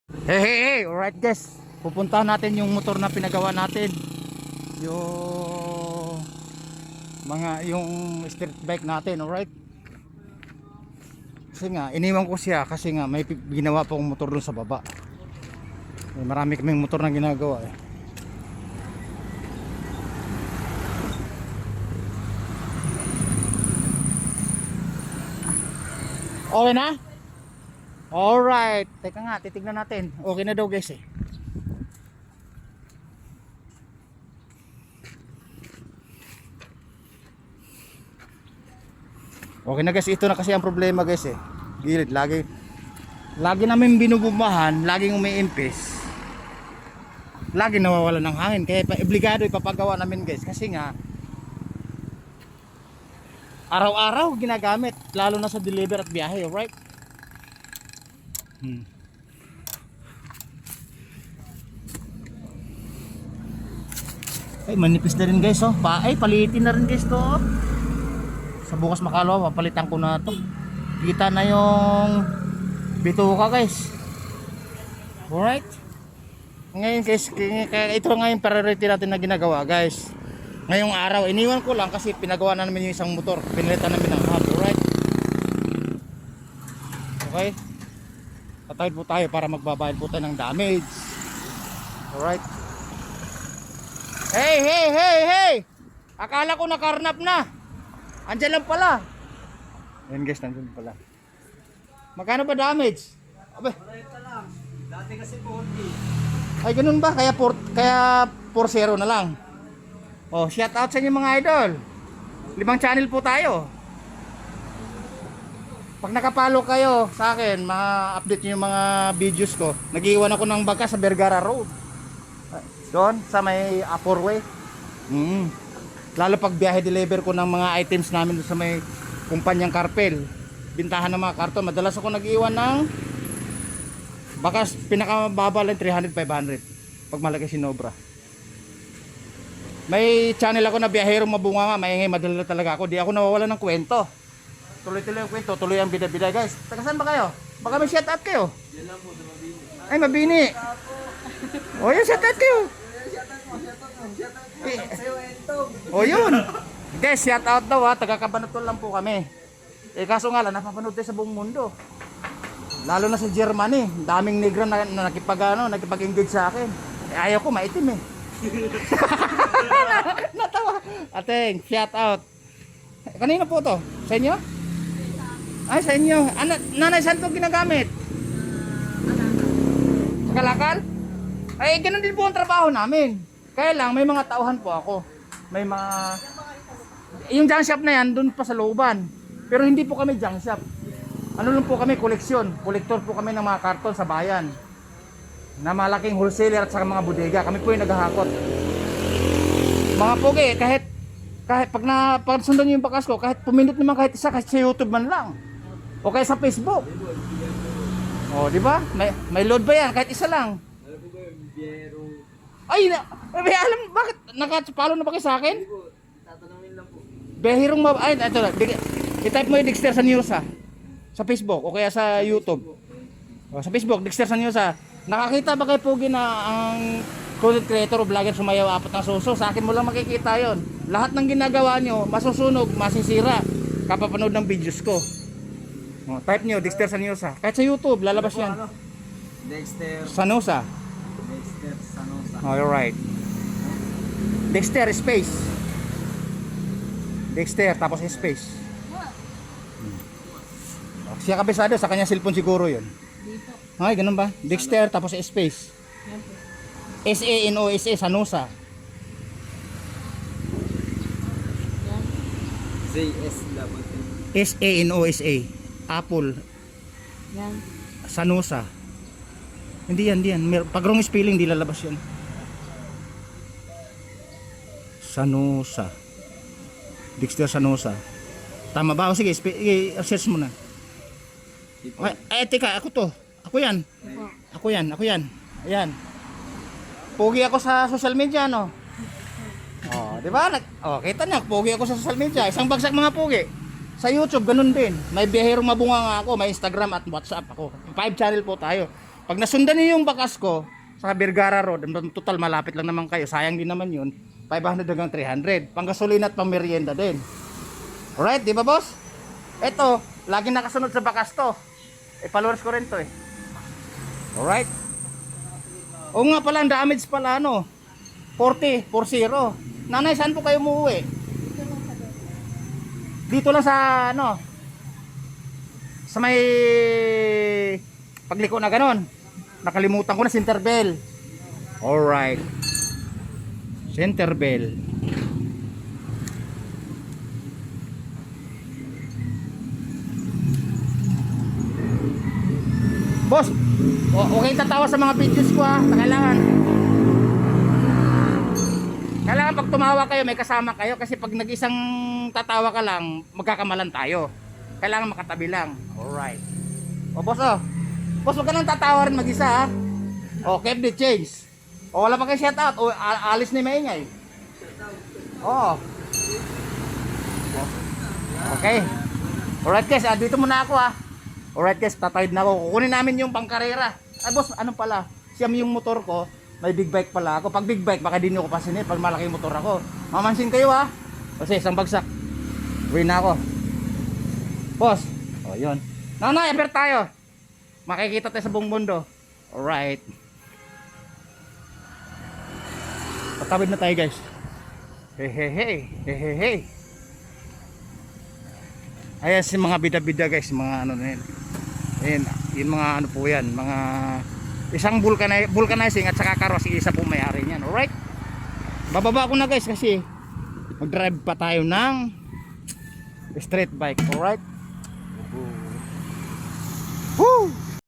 Hey, hey, hey! Alright guys, pupuntahan natin yung motor na pinagawa natin. Yung yung street bike natin, alright? Kasi nga, iniwan ko siya kasi nga may ginawa pa akong motor doon sa baba. Marami kaming motor na ginagawa eh. Okay na? Alright, teka nga, titignan natin. Okay na daw guys eh. Okay na guys, ito na kasi ang problema guys eh. Gilid, lagi namin binubumahan, laging umiimpis. Lagi nawawala ng hangin, kaya obligado ipapagawa namin guys. Kasi nga, araw-araw ginagamit, lalo na sa deliver at biyahe, alright? Ay, manipis na rin guys oh. Palitin na rin guys to oh. Sa bukas makalawa, papalitan ko na to. Kita na yung bituka guys. Alright. Ngayon guys, kaya ito ngayon priority natin na ginagawa guys. Ngayong araw, iniwan ko lang kasi pinagawa na namin yung isang motor. Pinalitan namin ng hub, alright. Okay. Tatawid po tayo para magbabayad po tayo ng damage. Alright. Hey, hey, hey, hey! Akala ko nakarnap na. Andiyan lang pala. Ayan guys, nandun pala. Magkano ba damage? Abe. Lang. Dati kasi 40. Ay, ganun ba? Kaya 4-0 na lang. Oh, shout out sa inyo mga idol. 5 channel po tayo. Pag nakapalo kayo sa akin, ma-update nyo yung mga videos ko. Nag-iwan ako ng baka sa Vergara Road. Doon, sa may upper way. Lalo pag biyahe deliver ko ng mga items namin doon sa may kumpanyang Carpel. Bintahan ng mga karton. Madalas ako nag-iwan ng baka pinakamababa lang 300-500 pag malaki sinobra. May channel ako na biyahero mabunga nga, maingay, madala talaga ako. Di ako nawawala ng kwento. Tuloy-tuloy ang kwento, tuloy ang bida-bida guys. Taga saan ba kayo? Baka may shout out kayo? Yan lang po sa Mabini. Ay, Mabini. O yun, shout out kayo. Sa'yo, Entong. O yun. Guys, shout out daw ha. Taga Cabanatuan lang po kami. Eh kaso nga lang, napapanood tayo sa buong mundo. Lalo na sa Germany. Daming negra na nakipag-engage sa akin. Eh, ayaw ko, maitim eh. Natawa. Ateng, shout out. Kanino po to? Sa inyo? Ay, sa inyo. Nanay, saan ito ginagamit? Sa Kalakal? Ay, ganun din po ang trabaho namin. Kaya lang, may mga tauhan po ako. May mga... Yung junk shop na yan, dun pa sa looban. Pero hindi po kami junk shop. Ano lang po kami, koleksyon. Kolektor po kami ng mga karton sa bayan. Na malaking wholesaler at saka mga bodega. Kami po yung naghahakot. Mga pogi, kahit pag sundan nyo yung bakas ko, kahit puminot naman kahit isa, kahit sa YouTube man lang. O kaya sa Facebook. O, di ba? May load ba yan? Kahit isa lang. Alam po ba yung biyero? Ay, may alam, bakit? Nakapalo na ba kayo sa akin? Hindi po, tatanungin lang po. Behirong ay, ito na. I-type mo yung Dexter Sanyosa. Sa Facebook o kaya sa YouTube. O, sa Facebook, Dexter Sanyosa. Nakakita ba kayo pogi na ang content creator o vlogger sumayaw apat ng suso? Sa akin mo lang makikita yon. Lahat ng ginagawa nyo, masusunog, masisira kapapanood ng videos ko. O, type nyo, Dexter Sanyosa. Kahit sa YouTube, lalabas yan. Ano? Dexter Sanosa. Sanosa. Alright. Dexter space. Dexter tapos space. Siya kabisado, sa kanya cellphone siguro yun. Ay, ganun ba? Dexter tapos space. S-A-N-O-S-A, Sanosa. S-A-N-O-S-A, Apple. Yan. Sanosa. Hindi yan. Pag wrong spelling, di lalabas yun. Sanosa. Dexter Sanosa. Tama ba? O sige, search mo na. Ay, teka, ako to. Ako yan. Ako yan. Ayan. Pogi ako sa social media, no? Oh, di ba? Kita niyo, pogi ako sa social media. Isang bagsak mga pogi. Sa YouTube, ganun din. May biyahero mabunga nga ako. May Instagram at WhatsApp ako. 5 channel po tayo. Pag nasundan niyo yung bakas ko sa Vergara Road, ang total malapit lang naman kayo, sayang din naman yun, 500 hanggang 300. Panggasolina at pangmerienda din. Alright, di ba boss? Ito, laging nakasunod sa bakas to. Followers ko rin to eh. Alright. Oo nga pala, ang damage pala ano. 40. Nanay, saan po kayo umuwi? Dito lang sa ano, sa may pagliko na ganon. Nakalimutan ko na center bell. Alright. Center bell. Boss, okay tatawa sa mga videos ko ha. Kailangan pag tumawa kayo may kasama kayo, kasi pag nag-isang tatawa ka lang magkakamalan tayo. Kailangan makatabi lang. Alright. O boss oh. Boss, huwag ka nang tatawa rin mag-isa ha. O, keep the change. O, wala pa kayo shout out. O, alis na yung maingay. O. Okay. Alright guys, dito muna ako ha. Alright guys, tatawid na ako. Kukunin namin yung pangkarera. Ay boss, ano pala? Siyam yung motor ko. May big bike pala ako. Pag big bike, baka di nyo ko pansinin. Pag malaki motor ako. Mamansin kayo ha. Kasi isang bagsak. Uwi na ako. Boss. O, yun. Nanay, apir tayo. Makikita tayo sa buong mundo. Alright. Patawid na tayo guys. Hey. Ayan si mga bida-bida guys. Mga ano na yun. Ayan, yung mga ano po yan. Mga isang vulcanizing at saka karos. Isa po may-ari niyan. Alright. Bababa ko na guys kasi mag-drive pa tayo ng street bike. Alright. Woo!